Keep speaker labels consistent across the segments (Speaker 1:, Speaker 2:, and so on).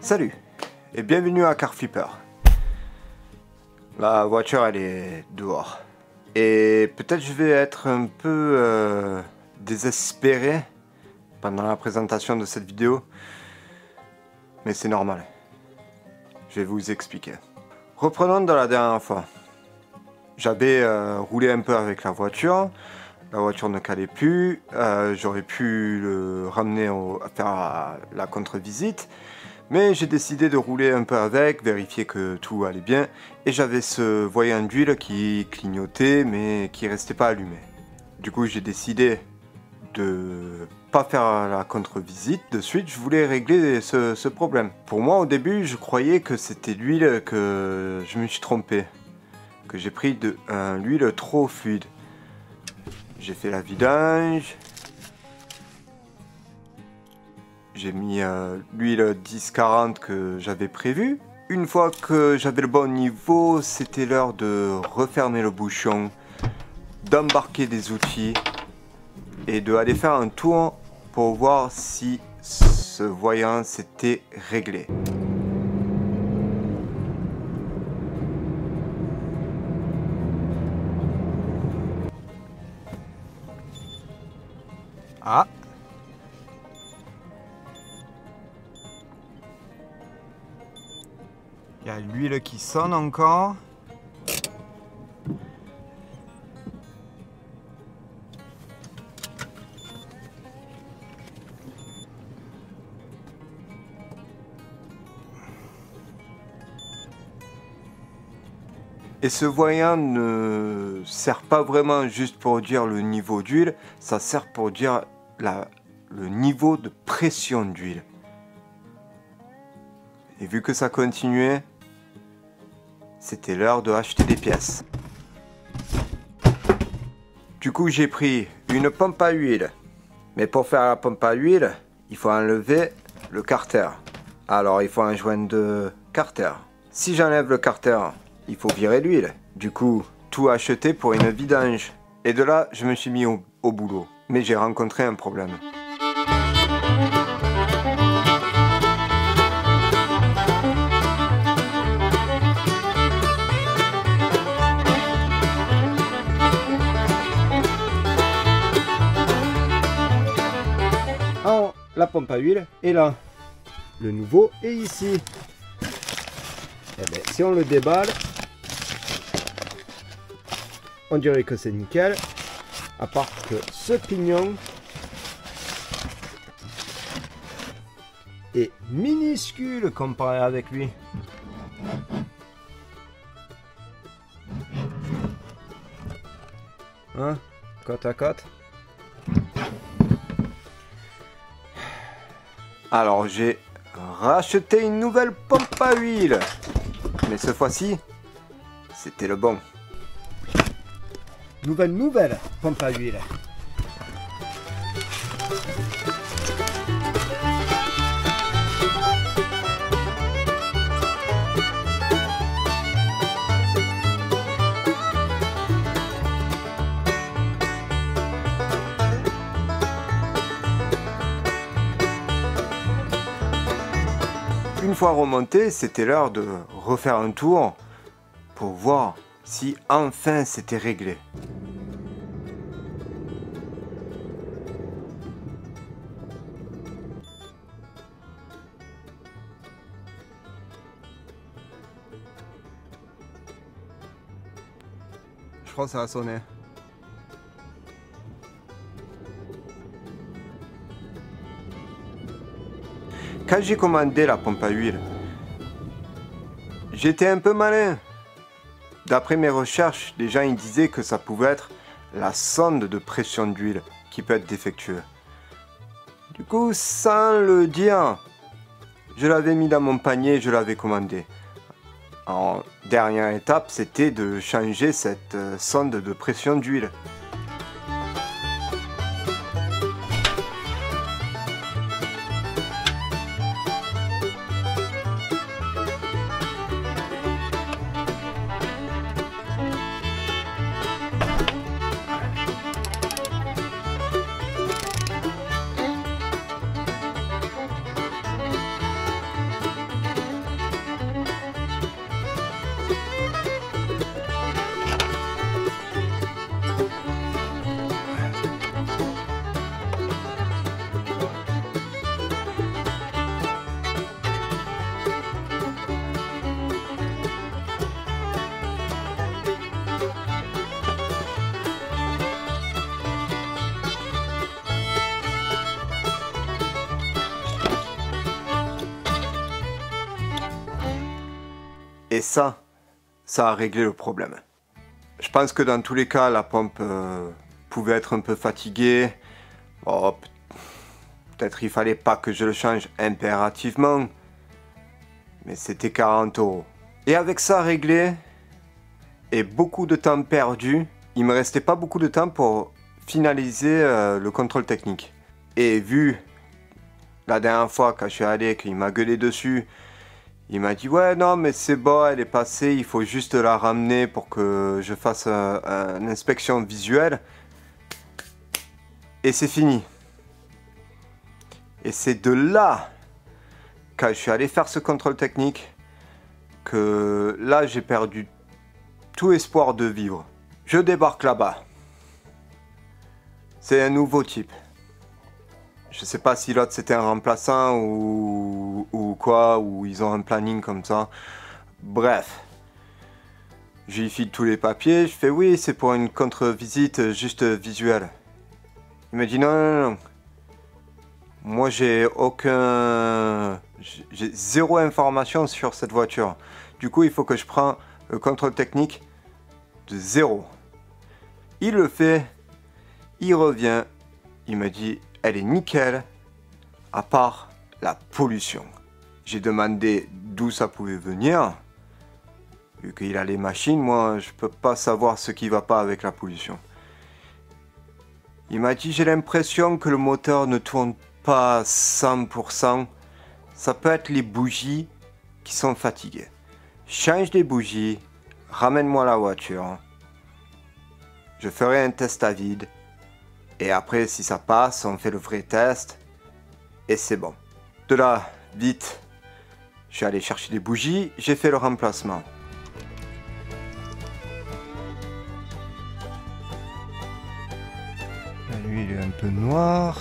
Speaker 1: Salut et bienvenue à Car Flipper. La voiture elle est dehors et peut-être je vais être un peu désespéré pendant la présentation de cette vidéo, mais c'est normal. Je vais vous expliquer. Reprenons de la dernière fois. J'avais roulé un peu avec la voiture ne calait plus, j'aurais pu le ramener à faire la contre-visite. Mais j'ai décidé de rouler un peu avec, vérifier que tout allait bien. Et j'avais ce voyant d'huile qui clignotait mais qui restait pas allumé. Du coup j'ai décidé de pas faire la contre-visite de suite. Je voulais régler ce problème. Pour moi au début je croyais que c'était l'huile, que je me suis trompé. Que j'ai pris de l'huile trop fluide. J'ai fait la vidange. J'ai mis l'huile 10-40 que j'avais prévu. Une fois que j'avais le bon niveau, c'était l'heure de refermer le bouchon, d'embarquer des outils et d'aller faire un tour pour voir si ce voyant s'était réglé. Ah! Il y a l'huile qui sonne encore. Et ce voyant ne sert pas vraiment juste pour dire le niveau d'huile, ça sert pour dire le niveau de pression d'huile. Et vu que ça continuait, c'était l'heure de acheter des pièces. Du coup, j'ai pris une pompe à huile. Mais pour faire la pompe à huile, il faut enlever le carter. Alors, il faut un joint de carter. Si j'enlève le carter, il faut virer l'huile. Du coup, tout acheter pour une vidange. Et de là, je me suis mis au boulot. Mais j'ai rencontré un problème. Alors, la pompe à huile est là. Le nouveau est ici. Et bien, si on le déballe, on dirait que c'est nickel. À part que ce pignon est minuscule comparé avec lui. Hein? Côte à côte. Alors j'ai racheté une nouvelle pompe à huile. Mais cette fois-ci, c'était le bon. Nouvelle pompe à huile. Une fois remonté, c'était l'heure de refaire un tour pour voir si enfin c'était réglé. Je crois que ça a sonné. Quand j'ai commandé la pompe à huile, j'étais un peu malin. D'après mes recherches, les gens ils disaient que ça pouvait être la sonde de pression d'huile qui peut être défectueuse. Du coup, sans le dire, je l'avais mis dans mon panier, je l'avais commandé. En dernière étape, c'était de changer cette sonde de pression d'huile. Et ça a réglé le problème. Je pense que dans tous les cas, la pompe pouvait être un peu fatiguée. Oh, peut-être il fallait pas que je le change impérativement. Mais c'était 40 €. Et avec ça réglé, et beaucoup de temps perdu, il me restait pas beaucoup de temps pour finaliser le contrôle technique. Et vu la dernière fois quand je suis allé, qu'il m'a gueulé dessus, il m'a dit ouais non mais c'est bon, elle est passée, il faut juste la ramener pour que je fasse une inspection visuelle. Et c'est fini. Et c'est de là, quand je suis allé faire ce contrôle technique, que là j'ai perdu tout espoir de vivre. Je débarque là-bas. C'est un nouveau type. Je sais pas si l'autre c'était un remplaçant ou quoi, ou ils ont un planning comme ça. Bref. Je lui file tous les papiers, je fais oui, c'est pour une contre-visite juste visuelle. Il me dit non, non, non. Moi j'ai zéro information sur cette voiture. Du coup il faut que je prenne le contrôle technique de zéro. Il le fait, il revient, il me dit elle est nickel, à part la pollution. J'ai demandé d'où ça pouvait venir. Vu qu'il a les machines, moi je peux pas savoir ce qui va pas avec la pollution. Il m'a dit j'ai l'impression que le moteur ne tourne pas à 100%. Ça peut être les bougies qui sont fatiguées. Change les bougies, ramène-moi la voiture. Je ferai un test à vide. Et après, si ça passe, on fait le vrai test. Et c'est bon. De là, vite, je suis allé chercher des bougies, j'ai fait le remplacement. Lui, il est un peu noir.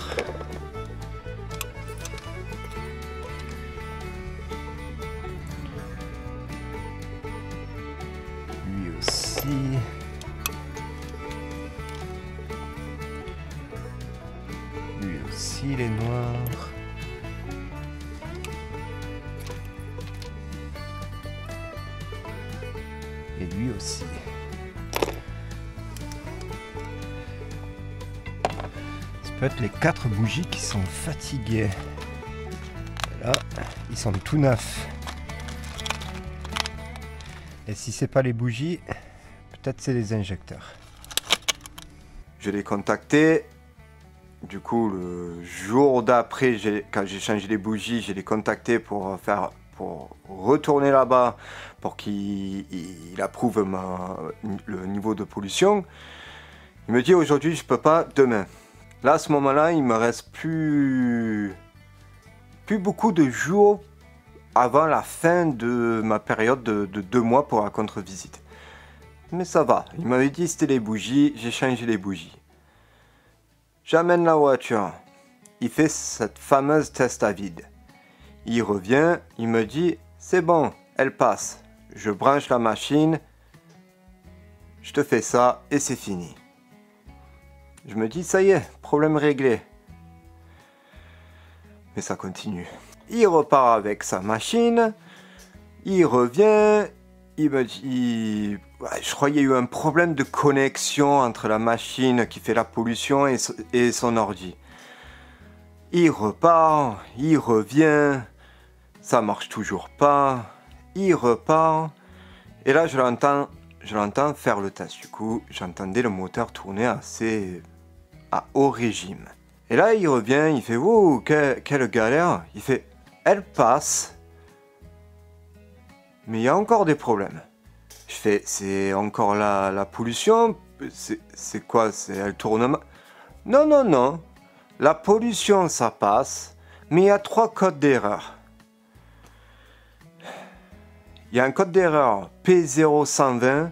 Speaker 1: Lui aussi. Lui aussi, il est noir. Et lui aussi. Ça peut être les 4 bougies qui sont fatiguées. Et là, ils sont tout neufs. Et si c'est pas les bougies, peut-être c'est les injecteurs. Je l'ai contacté. Du coup, le jour d'après, quand j'ai changé les bougies, je l'ai contacté pour retourner là-bas pour qu'il approuve le niveau de pollution. Il me dit aujourd'hui, je peux pas, demain. Là, à ce moment-là, il me reste plus beaucoup de jours avant la fin de ma période de 2 mois pour la contre-visite. Mais ça va. Il m'avait dit c'était les bougies, j'ai changé les bougies. J'amène la voiture. Il fait cette fameuse test à vide. Il revient, il me dit c'est bon, elle passe. Je branche la machine, je te fais ça et c'est fini. Je me dis ça y est, problème réglé. Mais ça continue. Il repart avec sa machine, il revient, il me dit je crois qu'il y a eu un problème de connexion entre la machine qui fait la pollution et son ordi. Il repart, il revient, ça marche toujours pas, il repart, et là je l'entends faire le test. Du coup, j'entendais le moteur tourner à haut régime. Et là il revient, il fait oh quelle galère, il fait elle passe, mais il y a encore des problèmes. Je fais, c'est encore la pollution? C'est quoi? Elle tourne? Non, non, non. La pollution, ça passe, mais il y a 3 codes d'erreur. Il y a un code d'erreur P0120,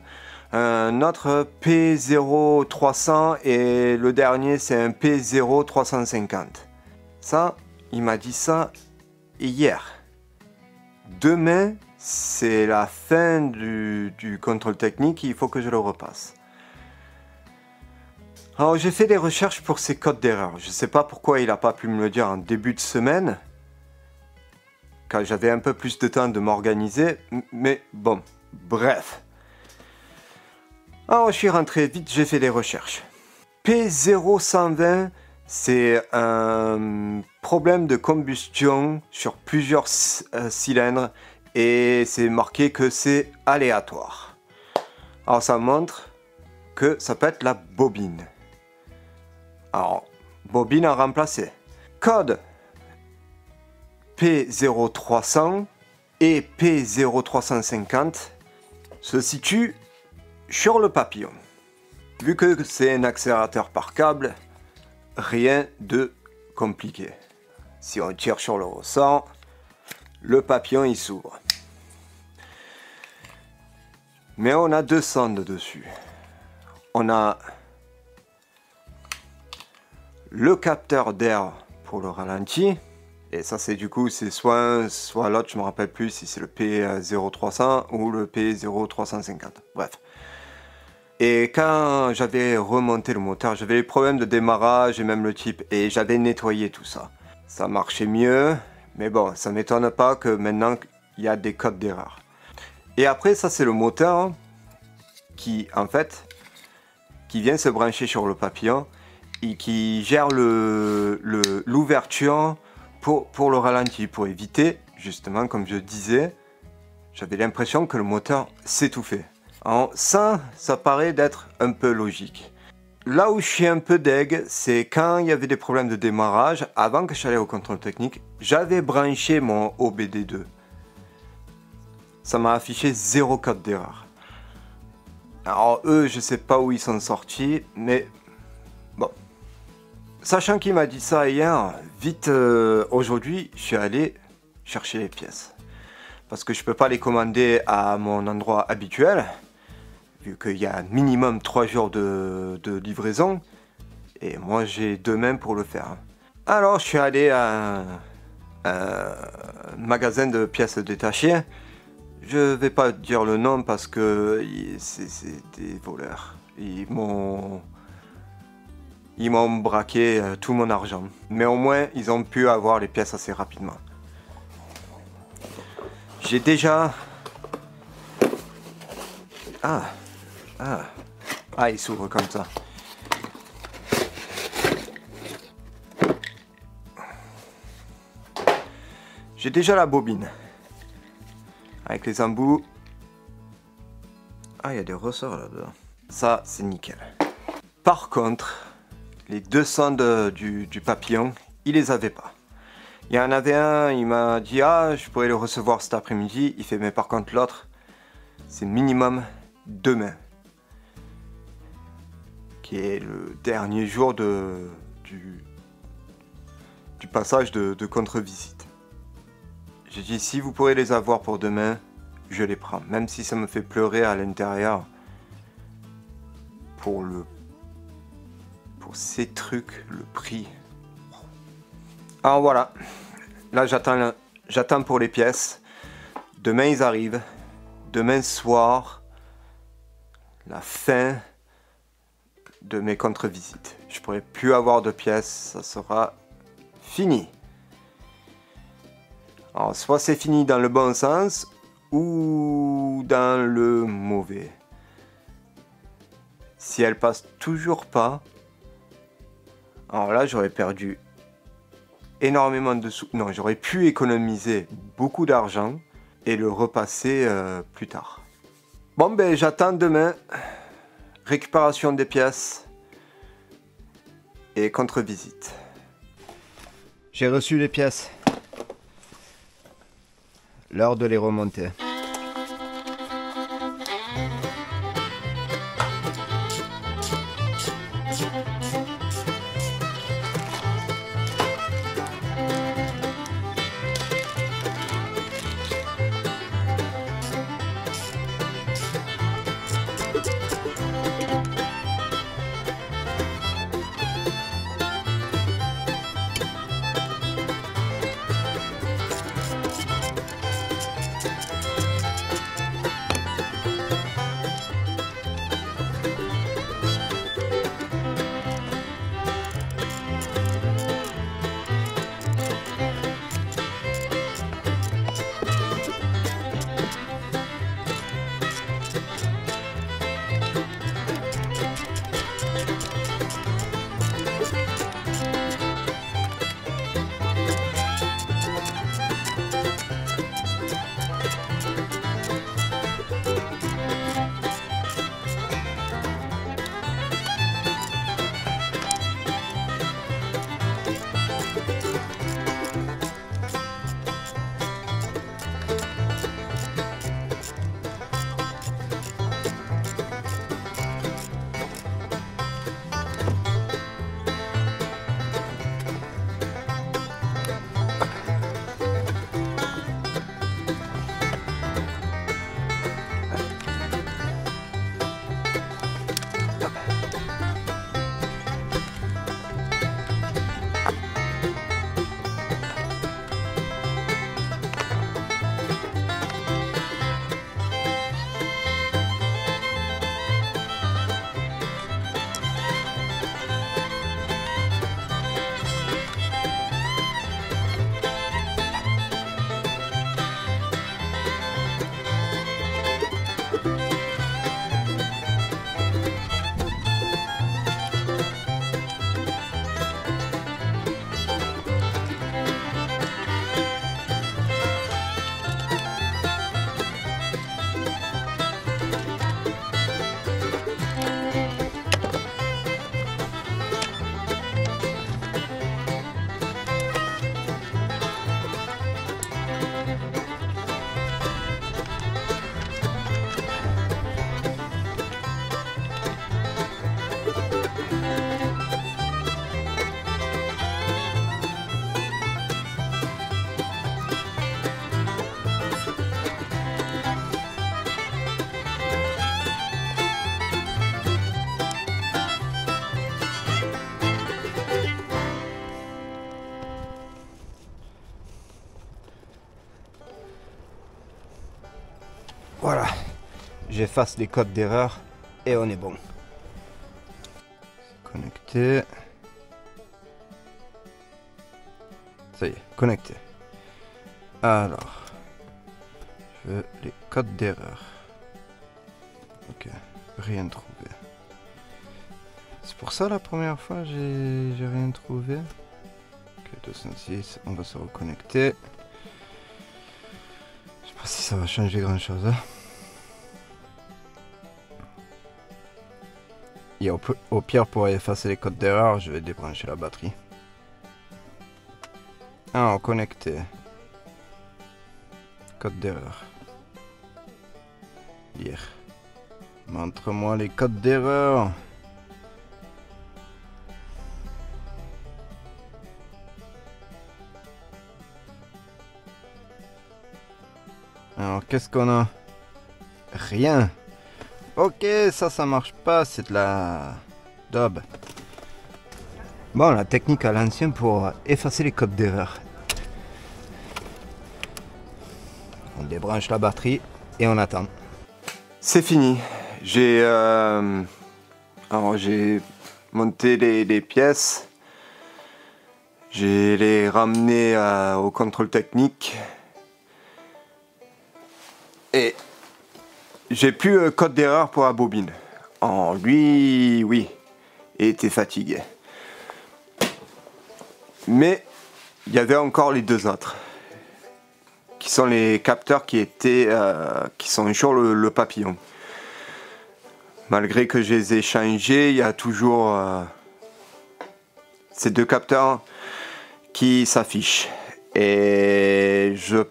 Speaker 1: un autre P0300 et le dernier, c'est un P0350. Ça, il m'a dit ça hier. Demain, c'est la fin du contrôle technique, il faut que je le repasse. Alors j'ai fait des recherches pour ces codes d'erreur. Je ne sais pas pourquoi il n'a pas pu me le dire en début de semaine. quand j'avais un peu plus de temps de m'organiser. Mais bon, bref. Alors je suis rentré vite, j'ai fait des recherches. P0120, c'est un problème de combustion sur plusieurs cylindres et c'est marqué que c'est aléatoire. Alors ça montre que ça peut être la bobine. Alors, bobine à remplacer. Code P0300 et P0350 se situent sur le papillon. Vu que c'est un accélérateur par câble, rien de compliqué. Si on tire sur le ressort, le papillon il s'ouvre. Mais on a deux sondes dessus. On a le capteur d'air pour le ralenti. Et ça c'est du coup c'est soit un, soit l'autre, je me rappelle plus si c'est le P0300 ou le P0350. Bref. Et quand j'avais remonté le moteur, j'avais les problèmes de démarrage et même le type. Et j'avais nettoyé tout ça. Ça marchait mieux. Mais bon, ça m'étonne pas que maintenant il y a des codes d'erreur. Et après ça c'est le moteur qui en fait qui vient se brancher sur le papillon et qui gère l'ouverture pour le ralenti, pour éviter, justement, comme je disais, j'avais l'impression que le moteur s'étouffait. Alors ça paraît d'être un peu logique. Là où je suis un peu deg, c'est quand il y avait des problèmes de démarrage, avant que j'allais au contrôle technique, j'avais branché mon OBD2. Ça m'a affiché 0 code d'erreur. Alors eux, je sais pas où ils sont sortis, mais bon. Sachant qu'il m'a dit ça hier, vite aujourd'hui, je suis allé chercher les pièces. Parce que je peux pas les commander à mon endroit habituel, vu qu'il y a minimum 3 jours de livraison. Et moi j'ai demain pour le faire. Alors je suis allé à un magasin de pièces détachées. Je vais pas dire le nom parce que c'est des voleurs. Ils m'ont braqué tout mon argent. Mais au moins, ils ont pu avoir les pièces assez rapidement. J'ai déjà... Ah, il s'ouvre comme ça. J'ai déjà la bobine. Avec les embouts. Ah, il y a des ressorts là-dedans. Ça, c'est nickel. Par contre, les deux sondes du papillon, il les avait pas. Il y en avait un, il m'a dit, ah, je pourrais le recevoir cet après-midi. Il fait, mais par contre, l'autre, c'est minimum demain. Qui est le dernier jour du passage de contre-visite. J'ai dit, si vous pourrez les avoir pour demain, je les prends. Même si ça me fait pleurer à l'intérieur. Pour ces trucs, le prix. Alors voilà. Là, j'attends pour les pièces. Demain, ils arrivent. Demain soir, la fin de mes contre-visites. Je pourrai plus avoir de pièces. Ça sera fini. Alors, soit c'est fini dans le bon sens ou dans le mauvais. Si elle passe toujours pas, alors là j'aurais perdu énormément de sous. Non, j'aurais pu économiser beaucoup d'argent et le repasser plus tard. Bon ben j'attends demain. Récupération des pièces et contre-visite. J'ai reçu les pièces. L'heure de les remonter. Voilà, j'efface les codes d'erreur et on est bon. Connecté. Ça y est, connecté. Alors, je veux les codes d'erreur. Ok, rien trouvé. C'est pour ça la première fois j'ai rien trouvé. Ok, 206, on va se reconnecter. Je sais pas si ça va changer grand chose. Hein. Et au pire, pour effacer les codes d'erreur, je vais débrancher la batterie. Ah, connecté. Code d'erreur. Lire. Montre-moi les codes d'erreur. Alors, qu'est-ce qu'on a? Rien. Ok, ça marche pas, c'est de la daube. Bon, la technique à l'ancien pour effacer les codes d'erreur. On débranche la batterie et on attend. C'est fini. J'ai monté les pièces. J'ai les ramenées au contrôle technique. Et j'ai plus code d'erreur pour la bobine. Oh, lui, oui, il était fatigué. Mais il y avait encore les deux autres, qui sont les capteurs qui sont sur le papillon. Malgré que je les ai changés, il y a toujours ces deux capteurs qui s'affichent. Et je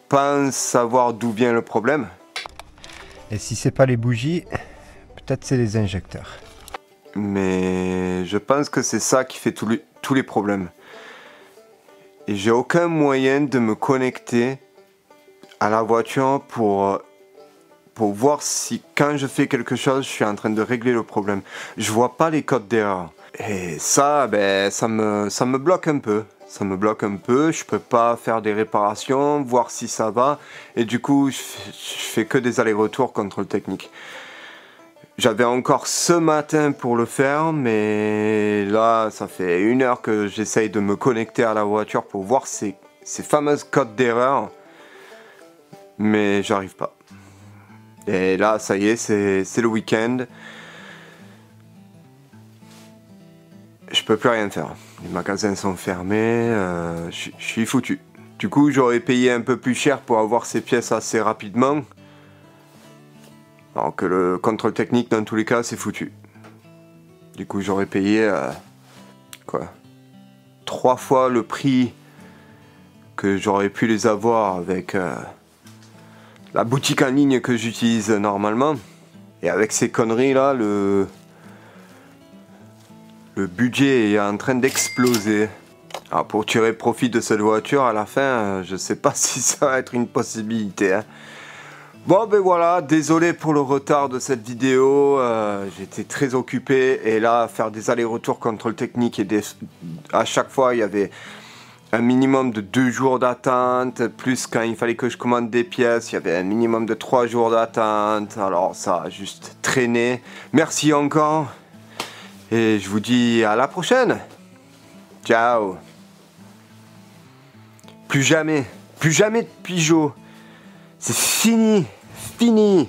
Speaker 1: pense savoir d'où vient le problème. Et si c'est pas les bougies, peut-être c'est les injecteurs. Mais je pense que c'est ça qui fait tous les problèmes. Et j'ai aucun moyen de me connecter à la voiture pour voir si quand je fais quelque chose, je suis en train de régler le problème. Je vois pas les codes d'erreur. Et ça, ça me bloque un peu. Ça me bloque un peu, je peux pas faire des réparations, voir si ça va. Et du coup, je fais que des allers-retours contrôle technique. J'avais encore ce matin pour le faire, mais là, ça fait 1 heure que j'essaye de me connecter à la voiture pour voir ces fameuses codes d'erreur. Mais j'arrive pas. Et là, ça y est, c'est le week-end. Je peux plus rien faire. Les magasins sont fermés, je suis foutu. Du coup, j'aurais payé un peu plus cher pour avoir ces pièces assez rapidement. Alors que le contrôle technique, dans tous les cas, c'est foutu. Du coup, j'aurais payé 3 fois le prix que j'aurais pu les avoir avec la boutique en ligne que j'utilise normalement. Et avec ces conneries là, le budget est en train d'exploser. Alors pour tirer profit de cette voiture à la fin, je sais pas si ça va être une possibilité. Hein. Bon ben voilà, désolé pour le retard de cette vidéo, j'étais très occupé et là faire des allers-retours contrôle technique et à chaque fois il y avait un minimum de 2 jours d'attente, plus quand il fallait que je commande des pièces, il y avait un minimum de 3 jours d'attente, alors ça a juste traîné. Merci encore. Et je vous dis à la prochaine. Ciao. Plus jamais de Peugeot. C'est fini. Fini.